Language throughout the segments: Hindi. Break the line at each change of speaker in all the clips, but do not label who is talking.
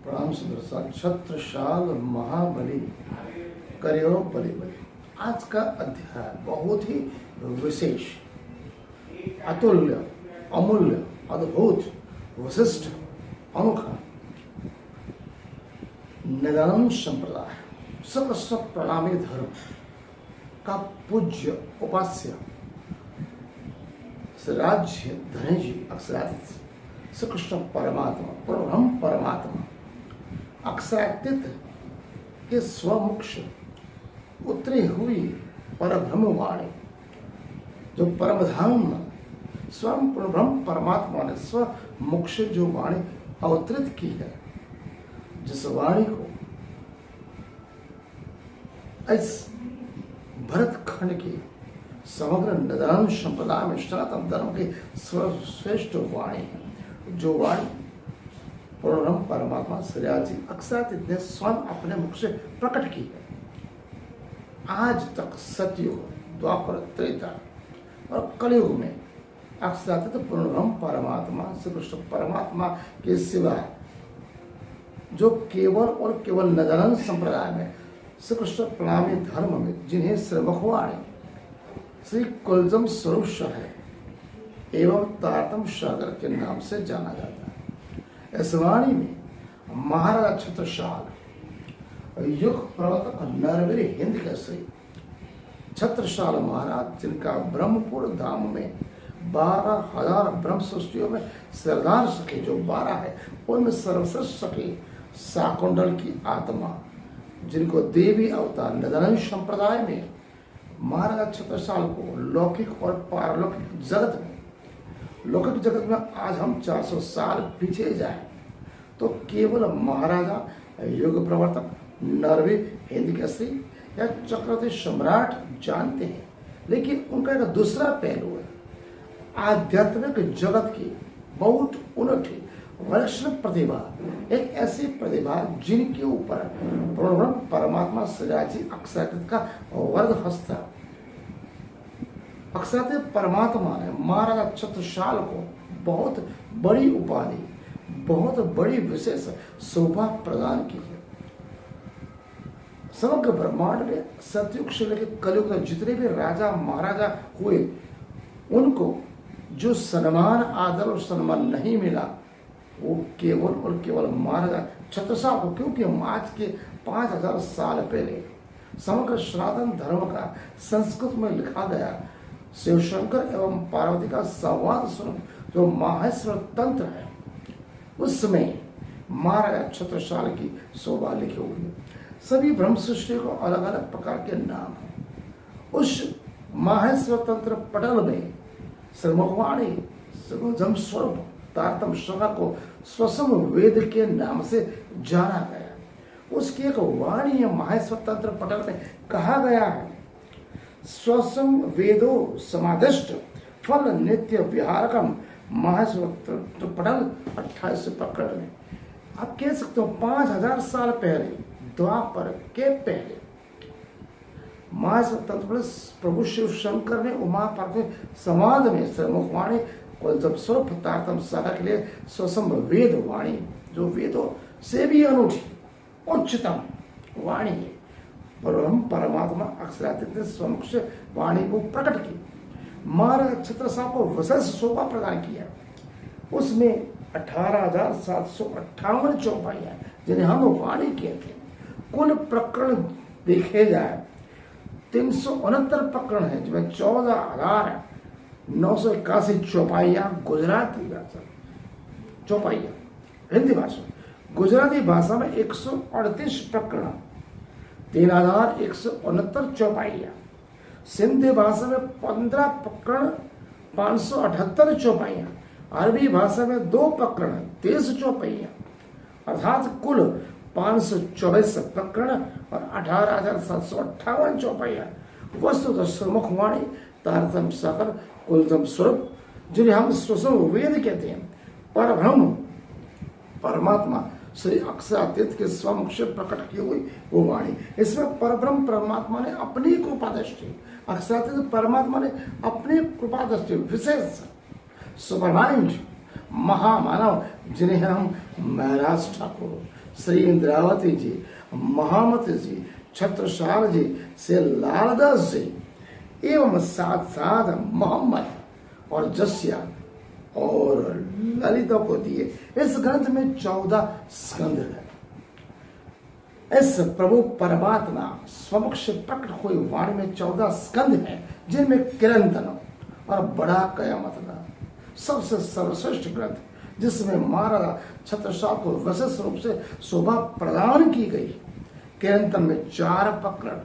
प्रणाम सुंदर छत्रशाल महाबली करियो बलि बलि। आज का अध्याय बहुत ही विशेष, अतुल्य, अमूल्य, अद्भुत, विशिष्ट, अनोखा निदानम संप्रदाय सकल प्रणामी धर्म का पूज्य उपास्य राज्य धनी जी अक्षरातीत श्री कृष्ण परमात्मा परब्रह्म परमात्मा अक्षरातीत के स्वमुख उतरी हुई परब्रह्म वाणी, जो परमधाम स्वयं परब्रह्म परमात्मा ने स्वमुख से जो वाणी अवतरित की है, जिस वाणी को इस भरत खंड की समग्र निदान संप्रदाय में सनातन धर्म की सर्वश्रेष्ठ वाणी है, जो वाणी परब्रह्म परमात्मा श्रीजी अक्षरातीत ने स्वयं अपने मुख से प्रकट की है। आज तक सतयुग, द्वापर, त्रेता और कलयुग में अक्षरातीत परब्रह्म परमात्मा श्री कृष्ण परमात्मा के सिवा जो केवल और केवल निदान संप्रदाय में श्री कृष्ण प्रणामी धर्म में जिन्हें श्रीमुखवाणी श्री कुलजम स्वरूप है एवं तारतम सागर के नाम से जाना जाता है। इस वाणी में महाराजा छत्रसाल युग प्रवर्तक नरवीर हिंद के श्री छत्रसाल महाराज, जिनका ब्रह्मपुर धाम में 12,000 ब्रह्म सृष्टियों में सरदार सखी जो 12 है, उनमें सर्वश्रेष्ठ सखी शाकुंडल की आत्मा, जिनको देवी अवतार निदान संप्रदाय में महाराजा छत्रसाल को लौकिक और पारलौकिक जगत में, लौकिक जगत में आज हम 400 साल पीछे जाए तो केवल महाराजा युग प्रवर्तक नरवीर हिंद केसरी या चक्रवर्ती सम्राट जानते हैं, लेकिन उनका एक दूसरा पहलू है। आध्यात्मिक जगत की बहुत उन्नति विलक्षण प्रतिभा, एक ऐसी प्रतिभा जिनके ऊपर परब्रह्म परमात्मा श्रीजी अक्षरातीत का वर्ग हस्ता। अक्षरातीत परमात्मा ने महाराजा छत्रसाल को बहुत बड़ी उपाधि, बहुत बड़ी विशेष शोभा प्रदान की है। समग्र ब्रह्मांड में सतयुग से लेकर कलयुग तक जितने भी राजा महाराजा हुए, उनको जो सम्मान, आदर और सम्मान नहीं मिला, वो केवल और केवल महाराजा छत्रसाल को, क्योंकि आज के 5,000 साल पहले समग्र सनातन धर्म का संस्कृत में लिखा गया शिव शंकर एवं पार्वती का संवाद स्वरूप जो माहेश्वर तंत्र है, उसमें महाराजा छत्रसाल की शोभा लिखी हुई है। सभी ब्रह्म सृष्टि को अलग अलग प्रकार के नाम है। उस माहेश्वर तंत्र पटल में श्रीमुखवाणी जम स्वरूप तारतम शंकर को स्वसम वेद के नाम से जाना गया। उसकी एक वाणी माहेश्वर तंत्र पटल में कहा गया है, स्वसम वेदो समादिष्ट फल नित्य विहारकम माहेश्वर पटल 28 प्रकरण में। आप कह सकते हो 5,000 साल पहले, द्वापर के पहले, माहेश्वर तंत्र प्रभु शिव शंकर ने उमा पार्वती संवाद में श्रीमुखवाणी को जब स्वरूप तारतम साधा के लिए स्वसम वेद वाणी, जो वेदों से भी अनूठी उच्चतम वाणी है, परब्रह्म परमात्मा अक्षरातीत ने स्वमुख से वाणी को प्रकट की। महाराज छत्रसाल को विशेष शोभा प्रदान किया। उसमें 18,758 चौपाइयां जिन्हें हम वाणी कहते हैं। कुल प्रकरण देखे जाए 369 प्रकरण है, जिसमें 14,981 चौपाइयां गुजराती भाषा, चौपाइयां हिंदी भाषा, गुजराती भाषा में 138 प्रकरण, 3,169 चौपाइयां, सिंधी भाषा में 15 प्रकरण, 578 चौपाइयां, अरबी भाषा में 2 प्रकरण, 23 चौपाइयां, अर्थात कुल 524 प्रकरण और 18,758 चौपाइयां। वस्तुतः श्रीमुखवाणी तारतम सागर कुलजम स्वरूप, जिन्हें हम स्वसम वेद कहते हैं, परब्रह्म परमात्मा श्री अक्षरातीत के स्वमुख से प्रकट की हुई वो वाणी। इसमें परब्रह्म परमात्मा ने अपनी कृपा दृष्टि, अक्षरातीत परमात्मा ने अपनी कृपा दृष्टि विशेष सुपरमाइंड महामानव जिन्हें हम महाराज ठाकुर श्री इंद्रावती जी, महामती जी, छत्रसाल जी से लालदास जी एवं साथ साथ मोहम्मद और जस्या और ललिता को दिए। इस ग्रंथ में 14 स्कंद है। इस प्रभु परमात्मा समक्ष प्रकट हुई वाणी में 14 स्कंद हैं, जिनमें किरंतन और बड़ा कयामतना सबसे सर्वश्रेष्ठ ग्रंथ, जिसमें महाराजा छत्रसाल को विशेष रूप से शोभा प्रदान की गई। किरंतन में 4 प्रकरण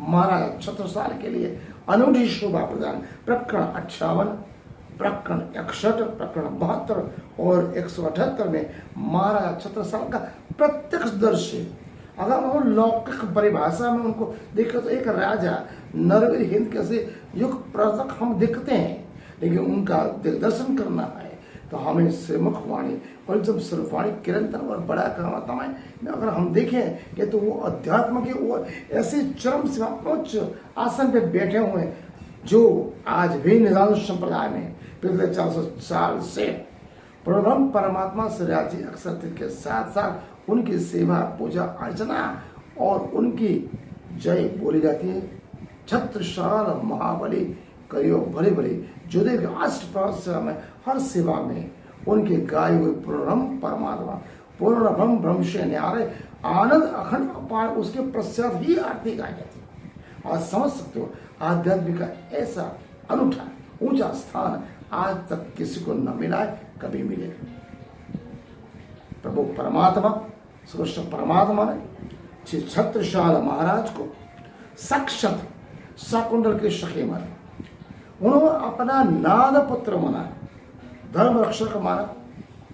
महाराजा छत्रसाल के लिए अनूठी शोभा प्रदान। प्रकरण 58, प्रकरण 61, प्रकरण 72 और 178 में महाराजा छत्रसाल का प्रत्यक्षदर्शी, अगर हम लौकिक परिभाषा में उनको देखें तो एक राजा नरवीर हिंद कैसे युग प्रवर्तक हम देखते हैं, लेकिन उनका दिग्दर्शन करना है तो हमें श्रीमुख वाणी, पंचम स्वरूपवाणी, किरंतन और बड़ा कहावतनाएं में अगर हम देखें कि तो वो अध्यात्म के वो ऐसे चरम सीमा उच्च आसन पे बैठे हुए हैं, जो आज भी निदान संप्रदाय में पिछले 400 साल से परम परमात्मा से राजी अक्षर के साथ साथ उनकी सेवा, पूजा अर्चना और उनकी जय बोली जाती है। छत्रसाल महाबली करियो भले भले, जो देव अष्ट प्रहर सेवा में हर सेवा में उनके गाय हुए पूर्णम परमात्मा पूर्ण ब्रह्म ब्रह्म से न्यारे आनंद अखंड अपार, उसके पश्चात ही आरती गाई जाती है। आज समझ सकते हो आध्यात्मिक का ऐसा अनूठा ऊंचा स्थान आज तक किसी को न मिला है, कभी मिले। प्रभु परमात्मा श्री परमात्मा ने श्री छत्रसाल महाराज को साक्षात शाकुंतल के सखे माना, उन्होंने अपना नाद पुत्र माना, धर्म रक्षक माना।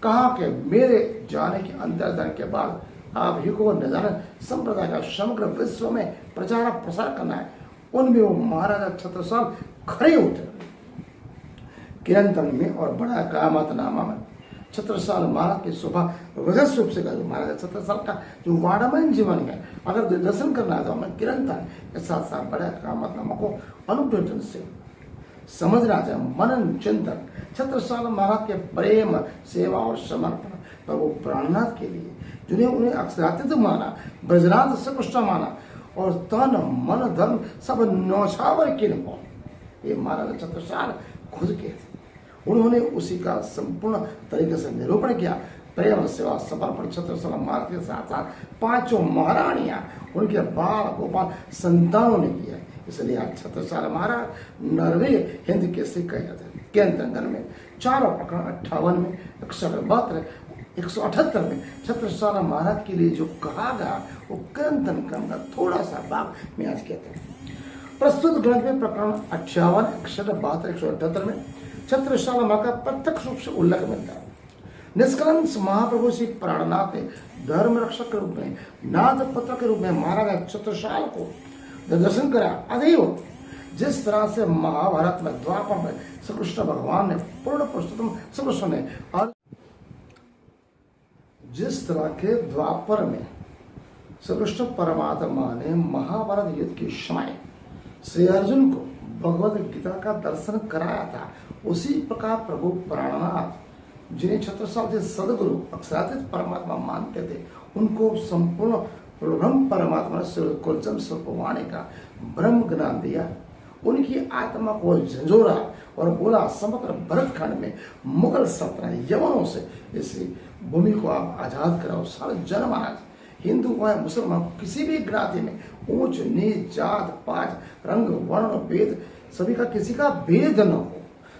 कहा कि मेरे जाने के अंतर जाने के बाद आप ही को निदान संप्रदाय का समग्र विश्व में प्रचार प्रसार करना है। उनमें वो महाराजा छत्रसाल खड़े उतरे। किरंतन में और बड़ा कामत नामा में छत्रसाल महाराज की शोभा विशेष रूप से महाराजा छत्रसाल का जो वाड़मन जीवन है, अगर दर्शन करना है तो हमें किरंतन के साथ साथ बड़ा कामत नामा को अनुष्ठान से समझना चाहिए। मनन चिंतन छत्रसाल महाराज के प्रेम, सेवा और समर्पण प्रभु प्राणनाथ के लिए, जिन्हें उन्हें अक्षरातीत माना, ब्रजनाथ से कृष्ण माना और तन मन धन सब नौछावर किन हो, ये महाराजा छत्रसाल खुद के थे। उन्होंने उसी का संपूर्ण तरीके से निरूपण किया। प्रेम, सेवा, समर्पण छत्रसाल महाराज के साथ साथ 5 महारानियां उनके बाल गोपाल संतानों ने किया। इसलिए आज छत्रसाल महाराज नरवीर हिंद के से कहे जाते हैं। किरंतन में 4 प्रकरण 58 में 172 178 में छत्रसाल महाराज के लिए जो कहा गया वो किरंतन क्रम का थोड़ा सा भाग मैं आज कहता हूँ। प्रस्तुत ग्रंथ में प्रकरण 58, 172, 178 में छत्रसाल महाराज का प्रत्यक्ष रूप से उल्लेख मिलता है। निष्कलंक महाप्रभु श्री प्राणनाथ ने धर्म रक्षक के रूप में, नाथ पुत्र के रूप में महाराजा छत्रसाल को दर्शन करा। अदैव जिस तरह से महाभारत में द्वापर में श्री कृष्ण भगवान ने पूर्ण पुरुषोत्तम श्री कृष्ण ने, और जिस तरह के द्वापर में श्री कृष्ण परमात्मा ने महाभारत युद्ध के समय श्री अर्जुन को भगवद गीता का दर्शन कराया था, उसी प्रकार प्रभु प्राणनाथ जिन्हें छत्रसाल से सदगुरु अक्षरातीत परमात्मा मानते थे, उनको संपूर्ण ब्रह्म परमात्मा ने कुलचम स्वरूपवाणी का ब्रह्म ज्ञान दिया। उनकी आत्मा को झंझोरा और बोला समग्र भरतखंड में मुगल सल्तनत यवनों से इस भूमि को आप आजाद कराओ। सारे जनमानस हिंदू हो या मुसलमान, किसी भी ज्ञाति में ऊंच नीच जात पात रंग वर्ण भेद सभी का किसी का भेद न हो,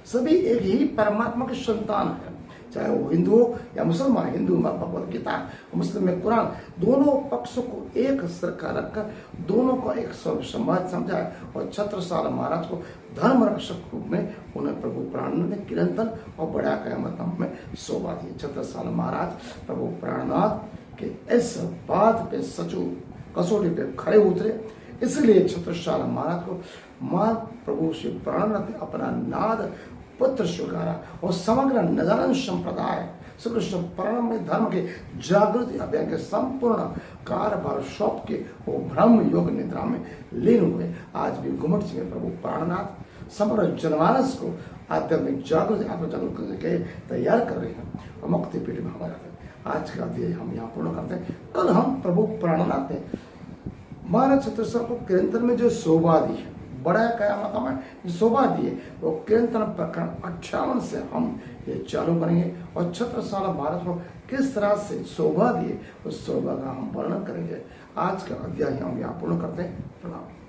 सभी एक ही परमात्मा के संतान है। चाहे वो हिंदू हो या मुसलमान, हिंदू में भगवद गीता, मुस्लिम में कुरान, दोनों पक्षों को एक सिर का रखकर दोनों को एक संवाद समझा है। और छत्रसाल महाराज को धर्म रक्षक रूप में उन्हें प्रभु प्राणनाथ ने किरंतन और बड़ा कयामत में शोभा दी। छत्रसाल महाराज प्रभु प्राणनाथ के इस बात पे सचू कसौटी पे खड़े उतरे। इसलिए छत्रसाल महाराज को मां प्रभु श्री प्राणनाथ ने अपना नाद पुत्र स्वीकारा और समग्र नदानंद संप्रदाय श्री कृष्ण परम धर्म के जागृति अभियान के संपूर्ण कार्यभार सौंप के वो ब्रह्म योग निद्रा में लीन हुए। आज भी घुमट में प्रभु प्राणनाथ समग्र जनमानस को आध्यात्मिक जागृति आत्म जागृत करने के तैयार कर रहे हैं और मुक्ति पीठ में हमारा आज का अध्याय हम यहाँ पूर्ण करते हैं। कल हम प्रभु प्राणनाथ ने महाराज छत्तीसगढ़ को कीर्तन में जो शोभा दी है, बड़ा कयामत में जो शोभा दी है, वो कीर्तन प्रकरण 58 से हम ये चालू करेंगे और छत्रसाल भारत को किस तरह से शोभा दिए उस शोभा का हम वर्णन करेंगे। आज का अध्याय हम यहाँ पूर्ण करते हैं। प्रणाम।